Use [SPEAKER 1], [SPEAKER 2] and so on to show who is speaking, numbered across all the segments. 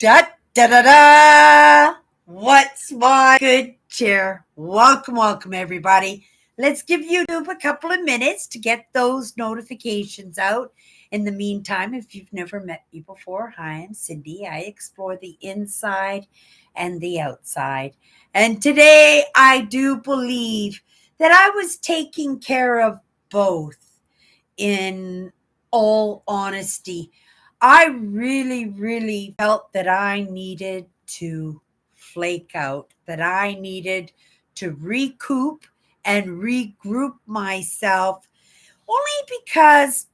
[SPEAKER 1] Da da da da! What's my good cheer? Welcome, everybody. Let's give YouTube a couple of minutes to get those notifications out. In the meantime, if you've never met me before, hi, I'm Cindy. I explore the inside and the outside. And today I do believe that I was taking care of both in all honesty. I really felt that I needed to flake out, that I needed to recoup and regroup myself, only because,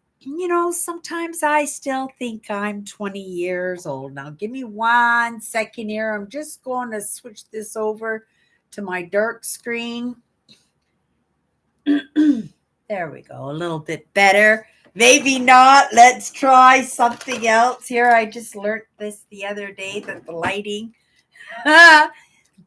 [SPEAKER 1] sometimes I still think I'm 20 years old. Now, give me 1 second here. I'm just going to switch this over to my dark screen. There we go. A little bit better. Maybe not. Let's try something else here. I just learned this the other day that the lighting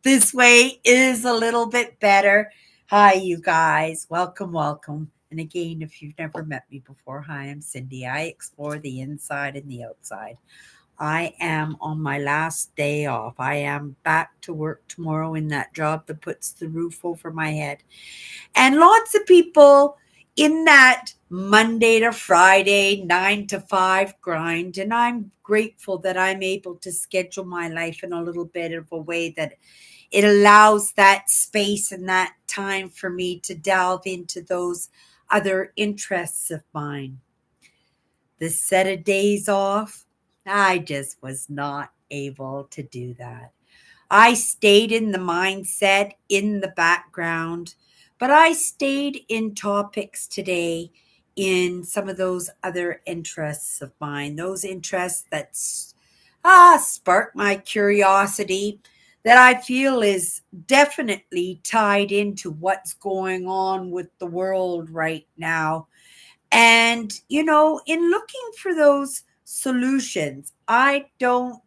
[SPEAKER 1] this way is a little bit better. Hi, you guys. Welcome. And again, if you've never met me before, hi, I'm Cindy. I explore the inside and the outside. I am on my last day off. I am back to work tomorrow in that job that puts the roof over my head. And lots of people in that Monday to Friday, 9 to 5 grind. And I'm grateful that I'm able to schedule my life in a little bit of a way that it allows that space and that time for me to delve into those other interests of mine. This set of days off, I just was not able to do that. I stayed in the mindset in the background, but I stayed in topics today in some of those other interests of mine, those interests that spark my curiosity, that I feel is definitely tied into what's going on with the world right now. And, in looking for those solutions, I don't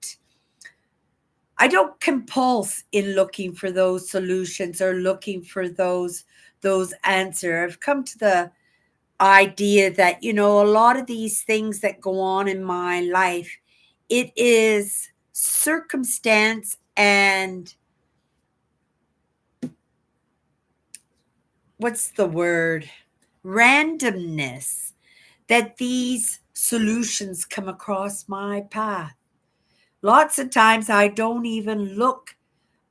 [SPEAKER 1] compulse in looking for those solutions or looking for those answers. I've come to the idea that, a lot of these things that go on in my life, it is circumstance and what's the word? Randomness that these solutions come across my path. Lots of times I don't even look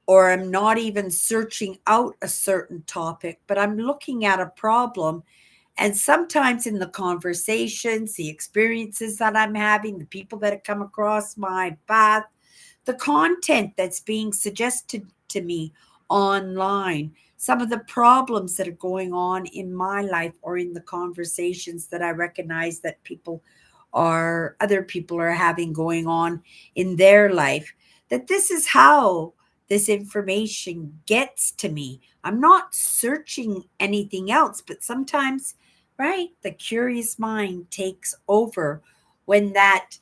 [SPEAKER 1] or I'm not even searching out a certain topic, but I'm looking at a problem. And sometimes in the conversations, the experiences that I'm having, the people that have come across my path, the content that's being suggested to me online, some of the problems that are going on in my life or in the conversations that I recognize that other people are having going on in their life, that this is how this information gets to me. I'm not searching anything else, but sometimes, right, the curious mind takes over when that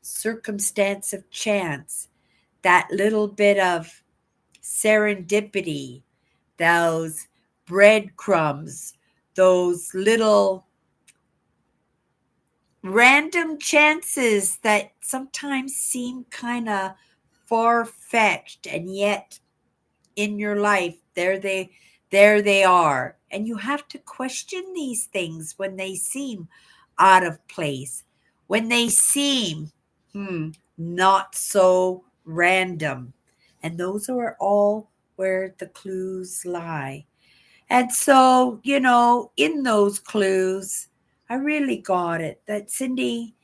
[SPEAKER 1] circumstance of chance, that little bit of serendipity, those breadcrumbs, those little random chances that sometimes seem kind of far fetched, and yet in your life, there they are. And you have to question these things when they seem out of place, when they seem not so random. And those are all where the clues lie. And so, in those clues, I really got it that Cindy,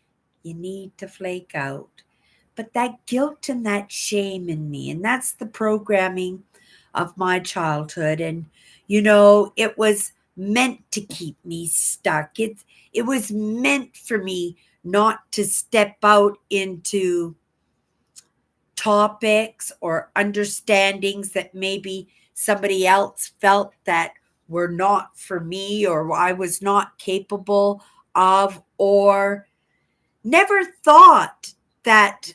[SPEAKER 1] you need to flake out. But that guilt and that shame in me, and that's the programming of my childhood. And, it was meant to keep me stuck. It was meant for me not to step out into topics or understandings that maybe somebody else felt that were not for me or I was not capable of, or never thought that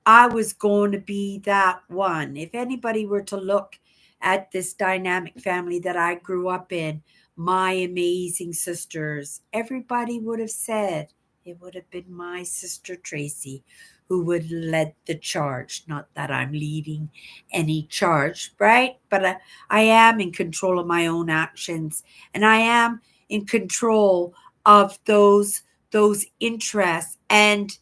[SPEAKER 1] I was going to be that one. If anybody were to look at this dynamic family that I grew up in, my amazing sisters, everybody would have said, it would have been my sister Tracy who would led the charge. Not that I'm leading any charge, right? But I am in control of my own actions, and I am in control of those interests and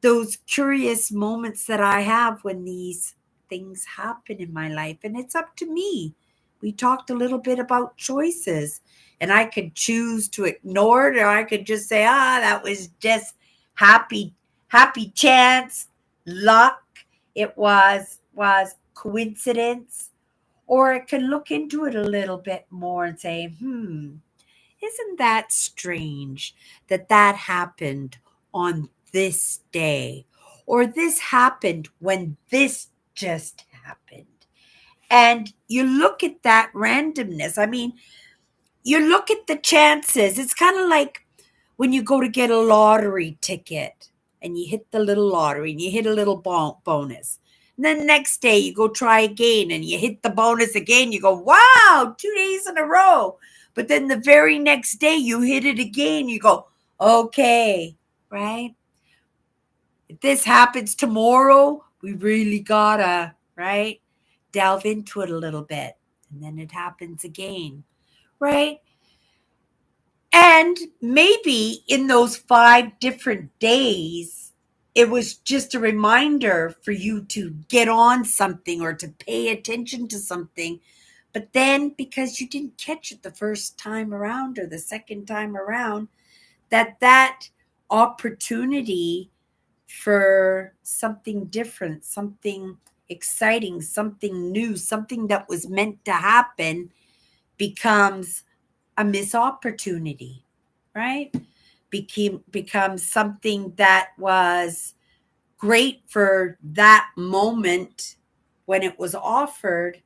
[SPEAKER 1] those curious moments that I have when these things happen in my life. And it's up to me. We talked a little bit about choices, and I could choose to ignore it, or I could just say, that was just happy, happy chance, luck. It was coincidence. Or I could look into it a little bit more and say, isn't that strange that that happened on this day? Or this happened when this just happened. And you look at that randomness. I mean, you look at the chances. It's kind of like when you go to get a lottery ticket and you hit the little lottery and you hit a little bonus. And then the next day you go try again and you hit the bonus again. You go, wow, 2 days in a row. But then the very next day you hit it again. You go, okay, right? If this happens tomorrow, we really gotta, right? Delve into it a little bit. And then it happens again, right? And maybe in those 5 different days, it was just a reminder for you to get on something or to pay attention to something. But then because you didn't catch it the first time around or the second time around, that opportunity for something different, something exciting, something new, something that was meant to happen becomes a missed opportunity, right? Becomes something that was great for that moment when it was offered,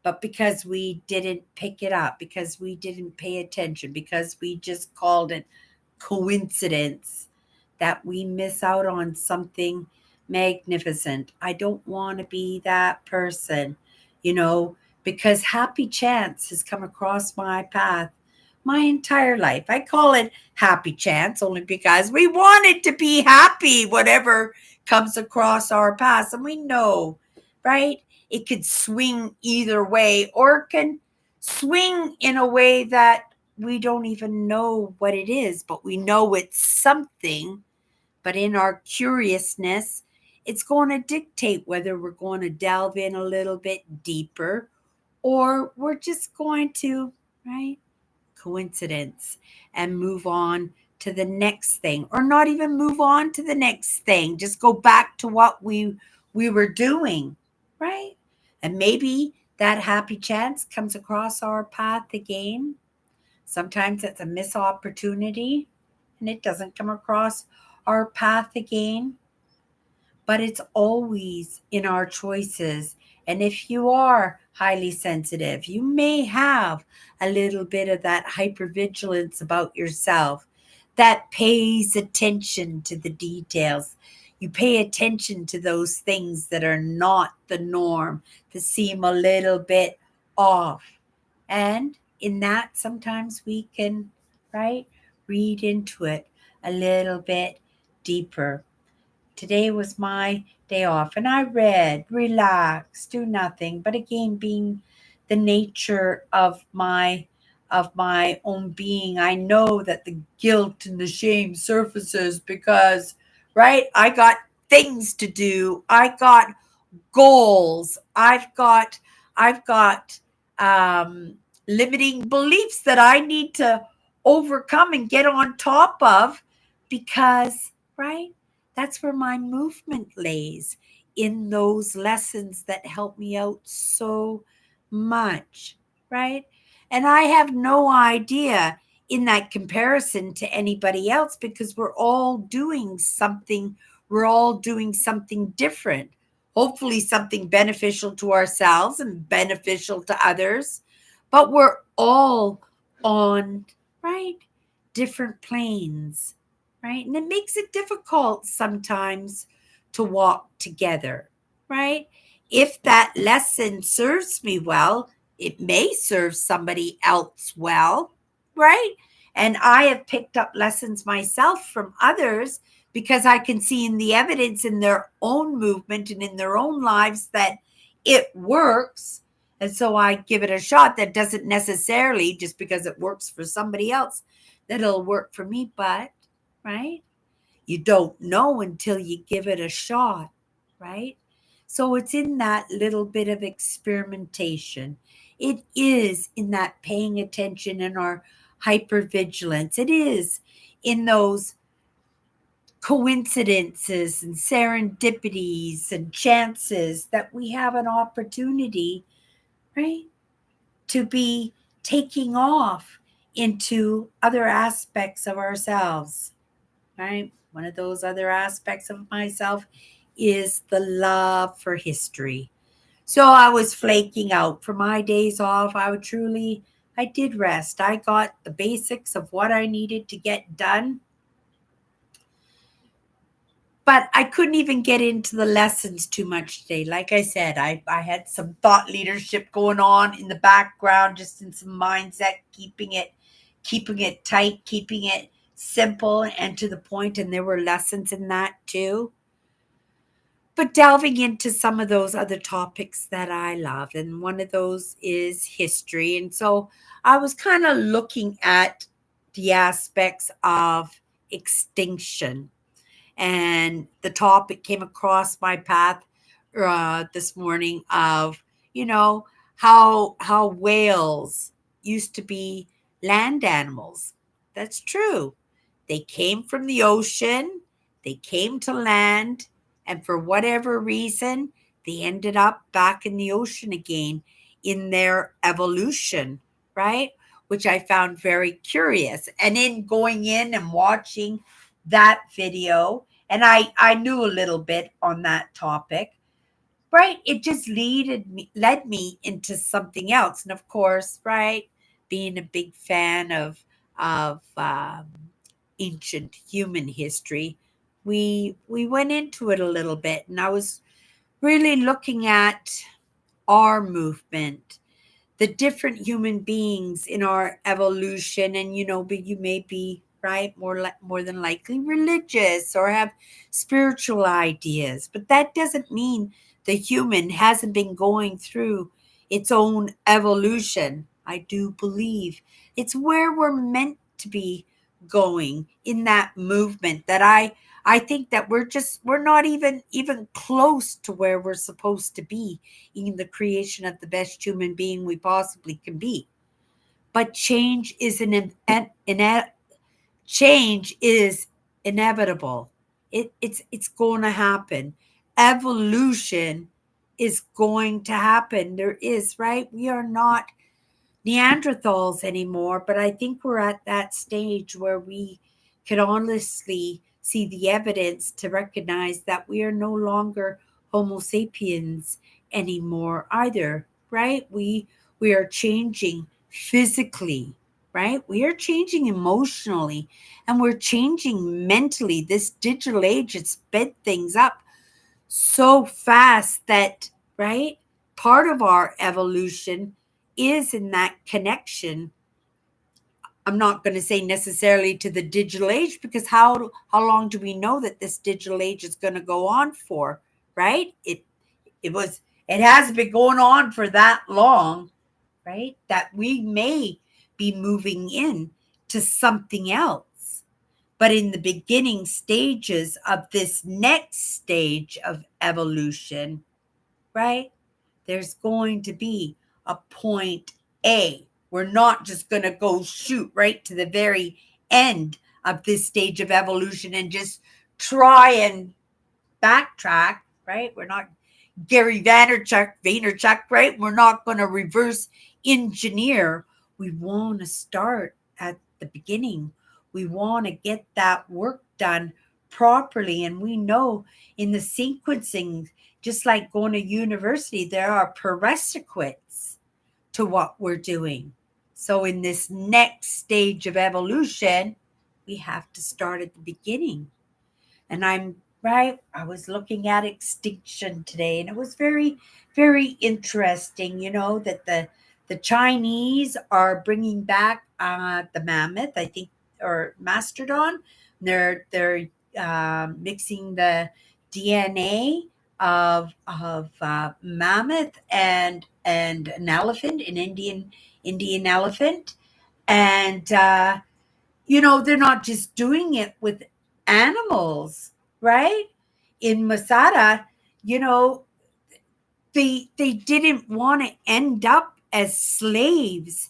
[SPEAKER 1] but because we didn't pick it up, because we didn't pay attention, because we just called it coincidence, that we miss out on something magnificent. I don't want to be that person, you know, because happy chance has come across my path my entire life. I call it happy chance only because we want it to be happy, whatever comes across our path. And we know, right? It could swing either way, or it can swing in a way that we don't even know what it is, but we know it's something. But in our curiousness, it's going to dictate whether we're going to delve in a little bit deeper or we're just going to, right? Coincidence and move on to the next thing, or not even move on to the next thing, just go back to what we were doing, right? And maybe that happy chance comes across our path again. Sometimes it's a missed opportunity and it doesn't come across our path again, but it's always in our choices. And if you are highly sensitive, you may have a little bit of that hypervigilance about yourself that pays attention to the details. You pay attention to those things that are not the norm, that seem a little bit off. And in that, sometimes we can, right, read into it a little bit deeper. Today was my day off, and I read, relaxed, do nothing. But again, being the nature of my own being, I know that the guilt and the shame surfaces because, right, I got things to do. I got goals. I've got um, limiting beliefs that I need to overcome and get on top of because, right, that's where my movement lays, in those lessons that help me out so much, right? And I have no idea in that comparison to anybody else because we're all doing something. We're all doing something different, hopefully something beneficial to ourselves and beneficial to others. But we're all on, right, different planes, right? And it makes it difficult sometimes to walk together, right? If that lesson serves me well, it may serve somebody else well, right? And I have picked up lessons myself from others because I can see in the evidence in their own movement and in their own lives that it works. And so I give it a shot. That doesn't necessarily, just because it works for somebody else, that it'll work for me. But, right? You don't know until you give it a shot, right? So it's in that little bit of experimentation. It is in that paying attention and our hypervigilance. It is in those coincidences and serendipities and chances that we have an opportunity, right, to be taking off into other aspects of ourselves, right? One of those other aspects of myself is the love for history. So I was flaking out for my days off. I did rest. I got the basics of what I needed to get done, but I couldn't even get into the lessons too much today. Like I said, I had some thought leadership going on in the background, just in some mindset, keeping it tight, keeping it simple and to the point, and there were lessons in that too. But delving into some of those other topics that I love, and one of those is history. And so I was kind of looking at the aspects of extinction, and the topic came across my path this morning of, you know, how whales used to be land animals. That's true. They came from the ocean, they came to land, and for whatever reason, they ended up back in the ocean again in their evolution, right? Which I found very curious. And in going in and watching that video, and I knew a little bit on that topic, right? It just led me into something else. And of course, right, being a big fan of ancient human history, we went into it a little bit, and I was really looking at our movement, the different human beings in our evolution. And but you may be right, more than likely religious or have spiritual ideas, but that doesn't mean the human hasn't been going through its own evolution. I do believe it's where we're meant to be going in that movement, that I think that we're not even close to where we're supposed to be in the creation of the best human being we possibly can be. But change is inevitable. It's going to happen. Evolution is going to happen. There is, right? We are not Neanderthals anymore, but I think we're at that stage where we can honestly see the evidence to recognize that we are no longer Homo sapiens anymore either, right? We are changing physically, right? We are changing emotionally, and we're changing mentally. This digital age has sped things up so fast that, right, part of our evolution is in that connection. I'm not going to say necessarily to the digital age, because how long do we know that this digital age is going to go on for, right? It hasn't been going on for that long, right? That we may be moving in to something else. But in the beginning stages of this next stage of evolution, right, there's going to be a point A. We're not just going to go shoot right to the very end of this stage of evolution and just try and backtrack, right? We're not Gary Vaynerchuk, right? We're not going to reverse engineer. We want to start at the beginning. We want to get that work done properly. And we know in the sequencing, just like going to university, there are prerequisites to what we're doing. So in this next stage of evolution, we have to start at the beginning. And I'm right. I was looking at extinction today, and it was very, very interesting, that The Chinese are bringing back the mammoth, I think, or mastodon. They're mixing the DNA of mammoth and an elephant, an Indian elephant, and they're not just doing it with animals, right? In Masada, you know, they didn't want to end up as slaves,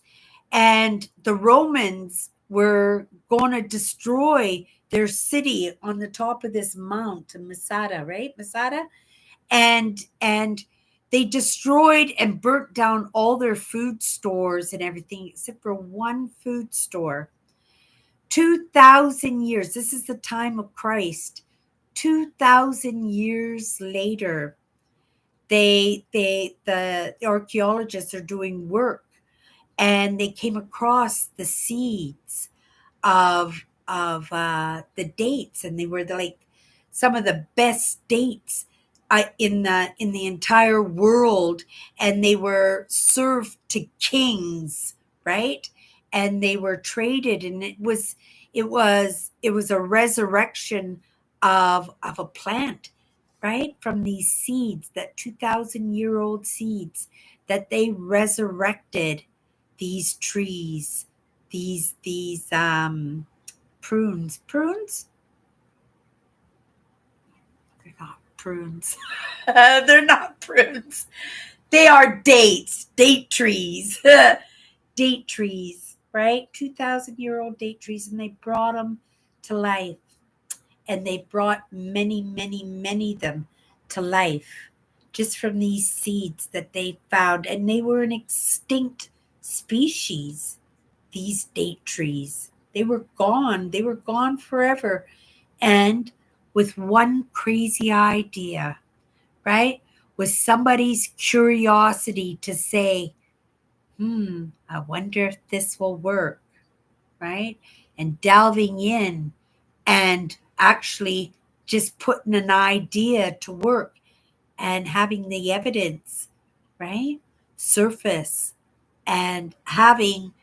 [SPEAKER 1] and the Romans were going to destroy their city on the top of this mount in Masada, right? Masada, and they destroyed and burnt down all their food stores and everything except for one food store. 2,000 years. This is the time of Christ. 2,000 years later, the archaeologists are doing work, and they came across the seeds of the dates, and they were like some of the best dates in the entire world, and they were served to kings, right? And they were traded, and it was a resurrection of a plant, right? From these seeds, that 2,000-year-old seeds, that they resurrected these trees, these prunes. They're not prunes. They're not prunes. They are date trees. Date trees, right? 2,000-year-old date trees, and they brought them to life, and they brought many, many, many of them to life just from these seeds that they found. And they were an extinct species, these date trees. They were gone. They were gone forever. And with one crazy idea, right? With somebody's curiosity to say, I wonder if this will work, right? And delving in and actually just putting an idea to work and having the evidence, right? Surface, and having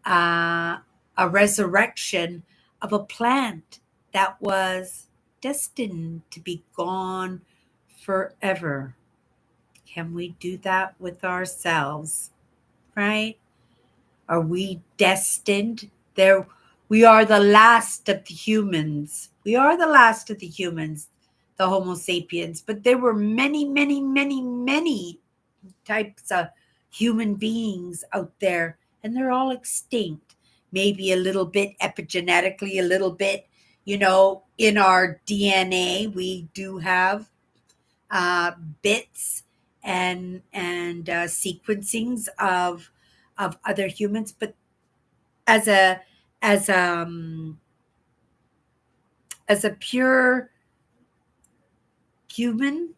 [SPEAKER 1] a resurrection of a plant that was destined to be gone forever. Can we do that with ourselves, right? Are we destined? There, we are the last of the humans. We are the last of the humans, the Homo sapiens. But there were many, many, many, many types of human beings out there, and they're all extinct. Maybe a little bit epigenetically, a little bit, in our DNA, we do have bits and sequencings of other humans, but as a as as a pure human,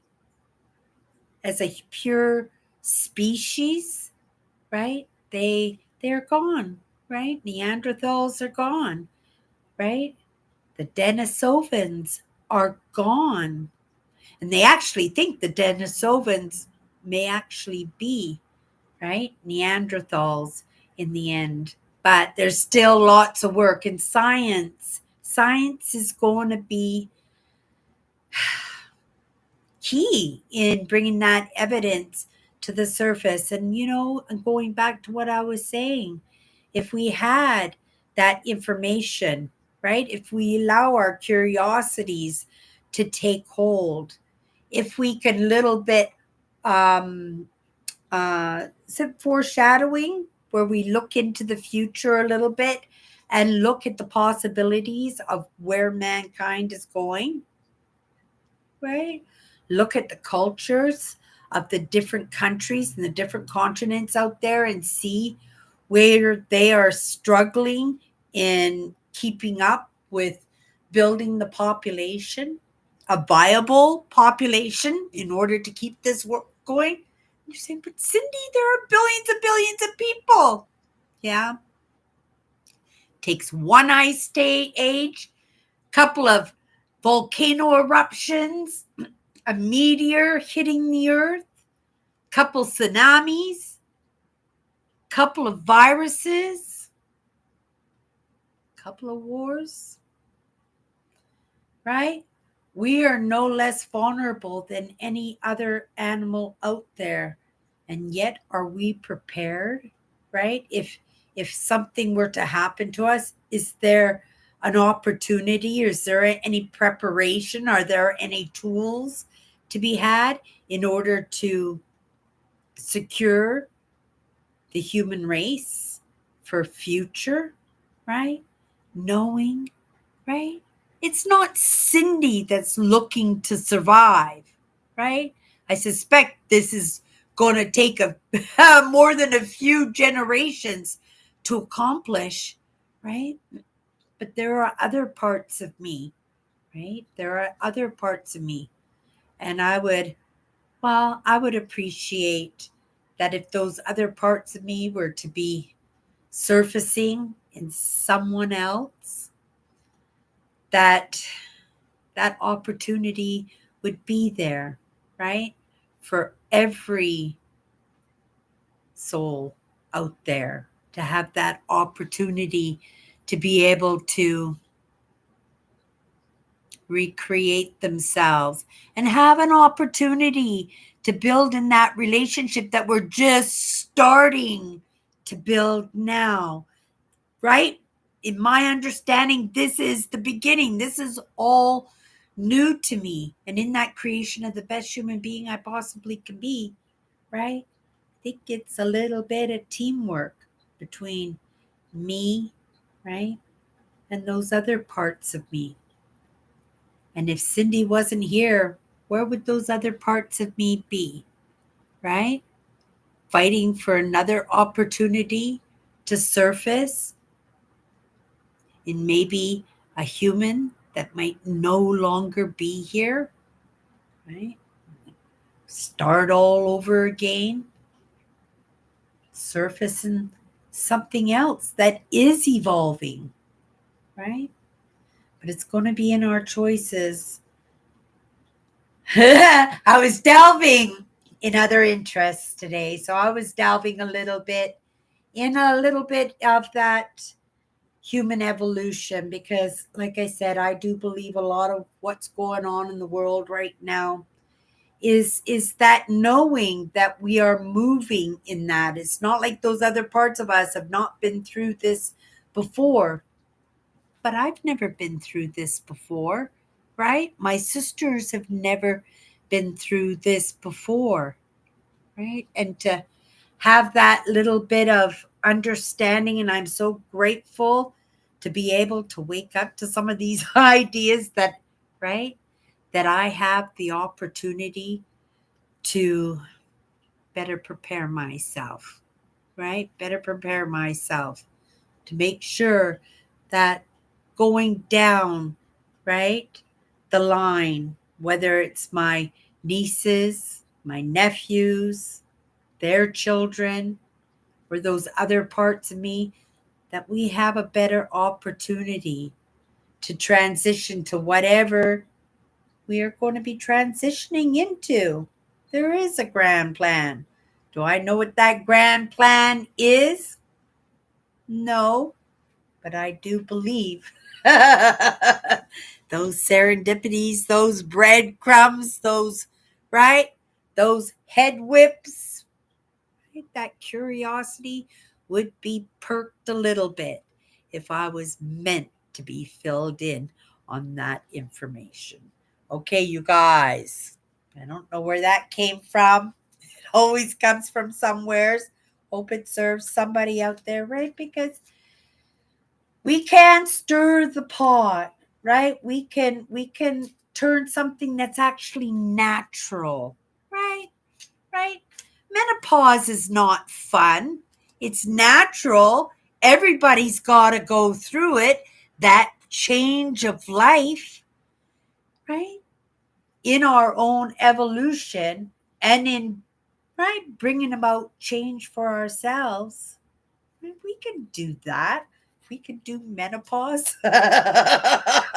[SPEAKER 1] as a pure species, right? They're gone, right? Neanderthals are gone, right? The Denisovans are gone. And they actually think the Denisovans may actually be, right? Neanderthals in the end. But there's still lots of work in science. Science is going to be key in bringing that evidence to the surface. And, and going back to what I was saying, if we had that information, right? If we allow our curiosities to take hold, if we can little bit some foreshadowing, where we look into the future a little bit and look at the possibilities of where mankind is going, right? Look at the cultures of the different countries and the different continents out there and see where they are struggling in keeping up with building the population, a viable population in order to keep this work going. You're saying, but Cindy, there are billions and billions of people. Yeah. Takes one ice age, couple of volcano eruptions, a meteor hitting the earth, couple tsunamis, couple of viruses, couple of wars, right? We are no less vulnerable than any other animal out there. And yet, are we prepared, right? If something were to happen to us, is there an opportunity? Is there any preparation? Are there any tools to be had in order to secure the human race for future, right? Knowing, right? It's not Cindy that's looking to survive, right? I suspect this is going to take a more than a few generations to accomplish, right? But there are other parts of me, right? There are other parts of me. And I would appreciate that if those other parts of me were to be surfacing in someone else, that that opportunity would be there, right? For every soul out there to have that opportunity to be able to recreate themselves and have an opportunity to build in that relationship that we're just starting to build now, right? In my understanding, this is the beginning. This is all new to me. And in that creation of the best human being I possibly can be, right? I think it's a little bit of teamwork between me, right? And those other parts of me. And if Cindy wasn't here, where would those other parts of me be, right? Fighting for another opportunity to surface in maybe a human that might no longer be here, right? Start all over again, surface in something else that is evolving, right? But it's going to be in our choices. I was delving in other interests today. So I was delving a little bit of that human evolution because, like I said, I do believe a lot of what's going on in the world right now is that knowing that we are moving in that. It's not like those other parts of us have not been through this before. But I've never been through this before, right? My sisters have never been through this before, right? And to have that little bit of understanding, and I'm so grateful to be able to wake up to some of these ideas that, right, that I have the opportunity to better prepare myself, right? Better prepare myself to make sure that going down, right, the line, whether it's my nieces, my nephews, their children, or those other parts of me, that we have a better opportunity to transition to whatever we are going to be transitioning into. There is a grand plan. Do I know what that grand plan is? No, but I do believe those serendipities, those breadcrumbs, those, right? Those head whips, right? That curiosity would be perked a little bit if I was meant to be filled in on that information. Okay, you guys, I don't know where that came from. It always comes from somewheres. Hope it serves somebody out there, right? Because we can stir the pot, right? We can turn something that's actually natural, right? Right? Menopause is not fun. It's natural. Everybody's got to go through it. That change of life, right? In our own evolution and in, right, bringing about change for ourselves. We can do that. We can do menopause. That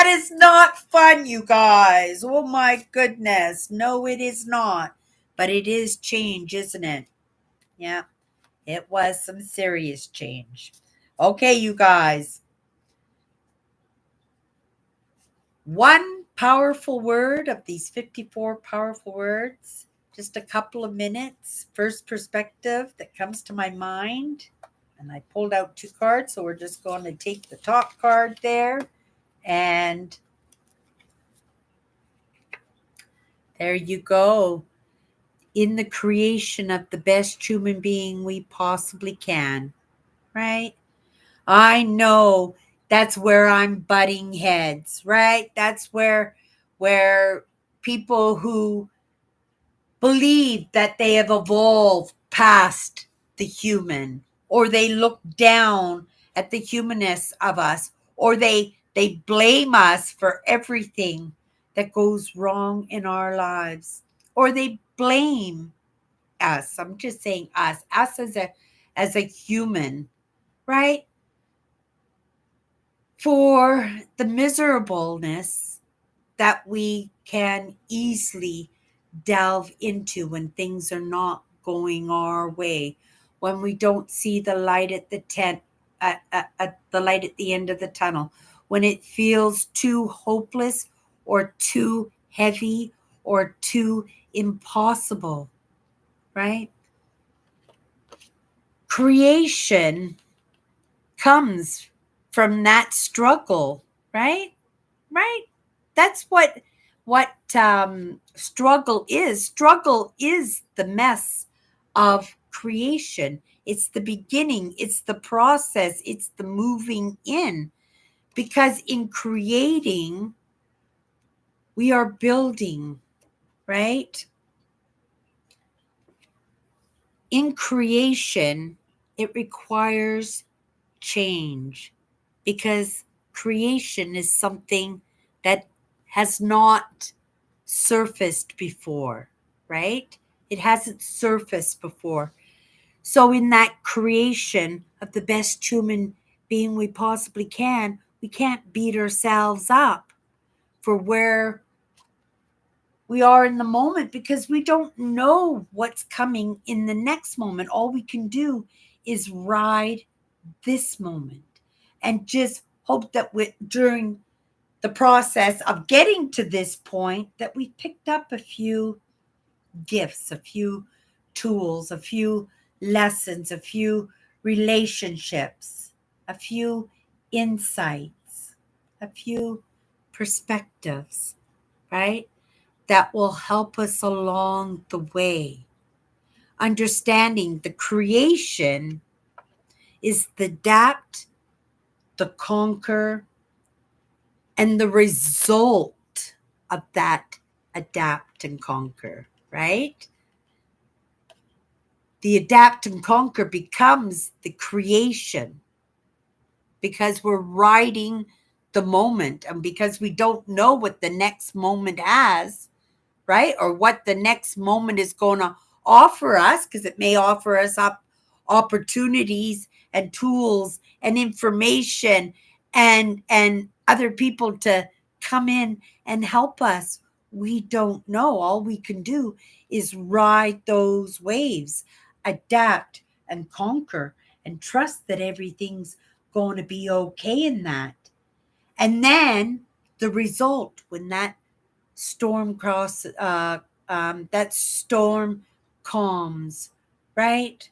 [SPEAKER 1] is not fun, you guys. Oh my goodness. No, it is not. But it is change, isn't it? Yeah. It was some serious change. Okay, you guys. One powerful word of these 54 powerful words, just a couple of minutes. First perspective that comes to my mind. And I pulled out 2 cards, so we're just going to take the top card there. And there you go. In the creation of the best human being we possibly can, right? I know that's where I'm butting heads, right? That's where people who believe that they have evolved past the human, or they look down at the humanness of us, or they blame us for everything that goes wrong in our lives, or they blame us. I'm just saying us as a human, right? For the miserableness that we can easily delve into when things are not going our way, when we don't see the light at the light at the end of the tunnel, when it feels too hopeless or too heavy or too impossible, right? Creation comes from that struggle, right? Right? That's what struggle is. Struggle is the mess of creation. It's the beginning, it's the process, it's the moving in. Because in creating, we are building, right? In creation, it requires change, because creation is something that has not surfaced before, right? It hasn't surfaced before. So, in that creation of the best human being we possibly can, we can't beat ourselves up for where we are in the moment, because we don't know what's coming in the next moment. All we can do is ride this moment and just hope that during the process of getting to this point that we picked up a few gifts, a few tools, a few lessons, a few relationships, a few insights, a few perspectives, right? That will help us along the way. Understanding the creation is the adapt, the conquer, and the result of that adapt and conquer, right? The adapt and conquer becomes the creation, because we're riding the moment, and because we don't know what the next moment has, right? Or what the next moment is going to offer us, because it may offer us up opportunities and tools and information and other people to come in and help us. We don't know. All we can do is ride those waves, adapt and conquer, and trust that everything's going to be okay in that. And then the result, when that storm calms, right?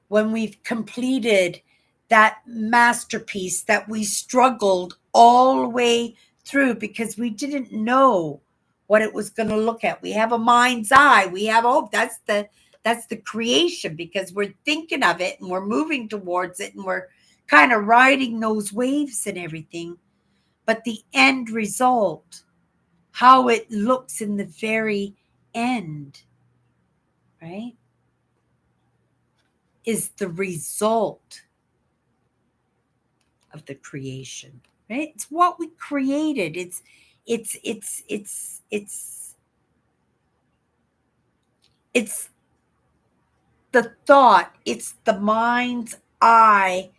[SPEAKER 1] When we've completed that masterpiece that we struggled all the way through because we didn't know what it was going to look at. We have a mind's eye. We have, oh, that's the creation, because we're thinking of it and we're moving towards it and we're kind of riding those waves and everything. But the end result, how it looks in the very end, right, is the result of the creation, right? It's what we created. It's the thought, it's the mind's eye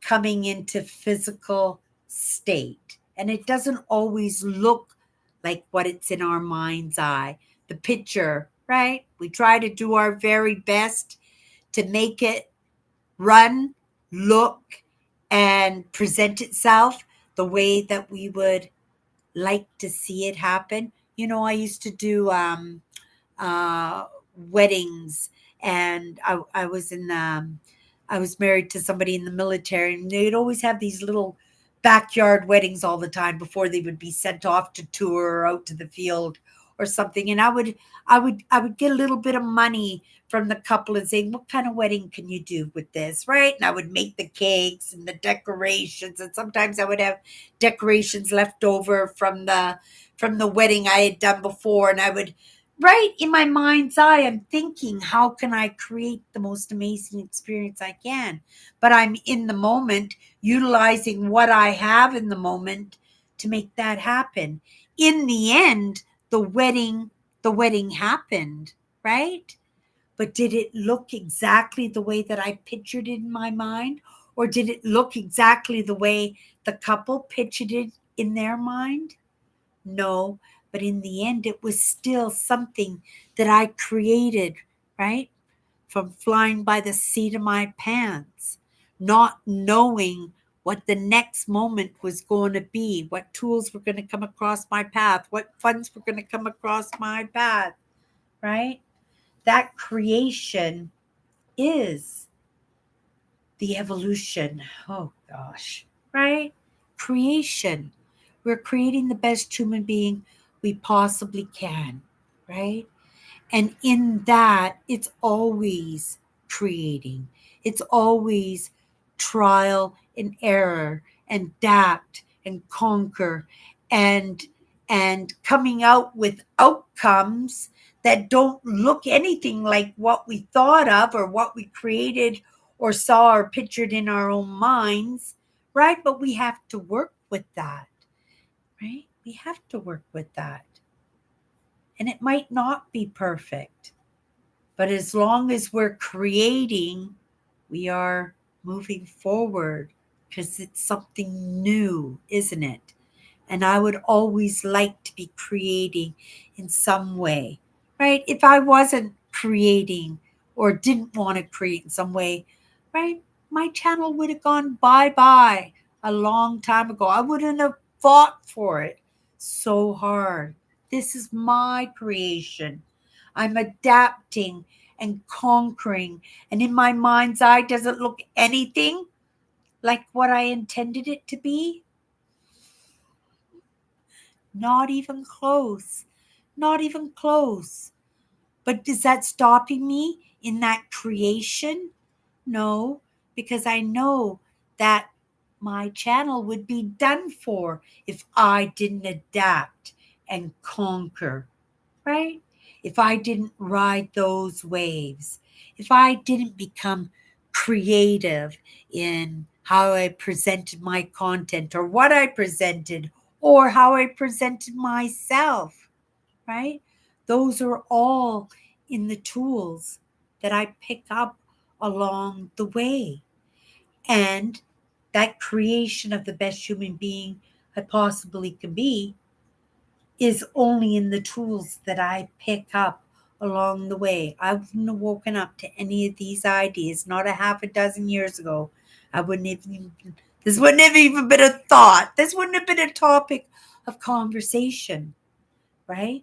[SPEAKER 1] coming into physical state. And it doesn't always look like what it's in our mind's eye. The picture, right? We try to do our very best to make it run, look, and present itself the way that we would like to see it happen. I used to do uh, weddings, and I was married to somebody in the military, and they'd always have these little backyard weddings all the time before they would be sent off to tour or out to the field or something. And I would get a little bit of money from the couple and say, what kind of wedding can you do with this, right? And I would make the cakes and the decorations, and sometimes I would have decorations left over from the wedding I had done before, and I would, right in my mind's eye, I'm thinking, how can I create the most amazing experience I can? But I'm in the moment, utilizing what I have in the moment to make that happen. In the end, the wedding happened, right? But did it look exactly the way that I pictured it in my mind? Or did it look exactly the way the couple pictured it in their mind? No, but in the end, it was still something that I created, right? From flying by the seat of my pants, not knowing what the next moment was going to be, what tools were going to come across my path, what funds were going to come across my path, right? That creation is the evolution. Oh gosh, right? Creation. We're creating the best human being we possibly can, right? And in that, it's always creating, it's always trial and error, and adapt and conquer, and coming out with outcomes that don't look anything like what we thought of or what we created or saw or pictured in our own minds, right? But we have to work with that, right? We have to work with that. And it might not be perfect, but as long as we're creating, we are moving forward because it's something new, isn't it? And I would always like to be creating in some way, right? If I wasn't creating or didn't want to create in some way, right, my channel would have gone bye bye a long time ago. I wouldn't have fought for it so hard. This is my creation. I'm adapting and conquering. And in my mind's eye, does it look anything like what I intended it to be? Not even close. Not even close. But is that stopping me in that creation? No, because I know that my channel would be done for if I didn't adapt and conquer, right? If I didn't ride those waves, if I didn't become creative in how I presented my content or what I presented or how I presented myself, right? Those are all in the tools that I pick up along the way. And that creation of the best human being I possibly can be is only in the tools that I pick up along the way. I wouldn't have woken up to any of these ideas, not a half a dozen years ago. I wouldn't have even, this wouldn't have even been a thought. This wouldn't have been a topic of conversation, right?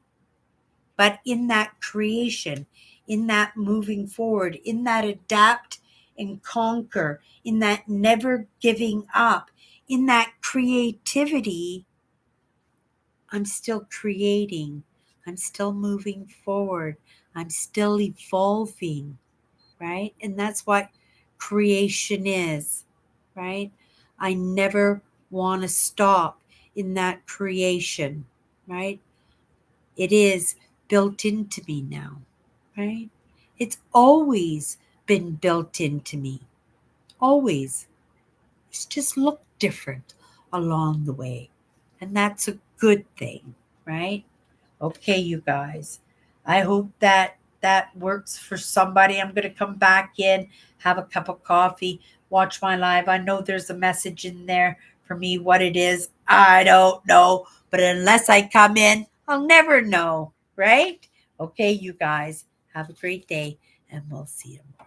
[SPEAKER 1] But in that creation, in that moving forward, in that adapt and conquer, in that never giving up, in that creativity, I'm still creating. I'm still moving forward. I'm still evolving, right? And that's what creation is, right? I never want to stop in that creation, right? It is built into me now, right? It's always been built into me, always. It's just looked different along the way. And that's a good thing, right? Okay, you guys. I hope that that works for somebody. I'm going to come back in, have a cup of coffee, watch my live. I know there's a message in there for me. What it is, I don't know. But unless I come in, I'll never know, right? Okay, you guys. Have a great day, and we'll see you tomorrow.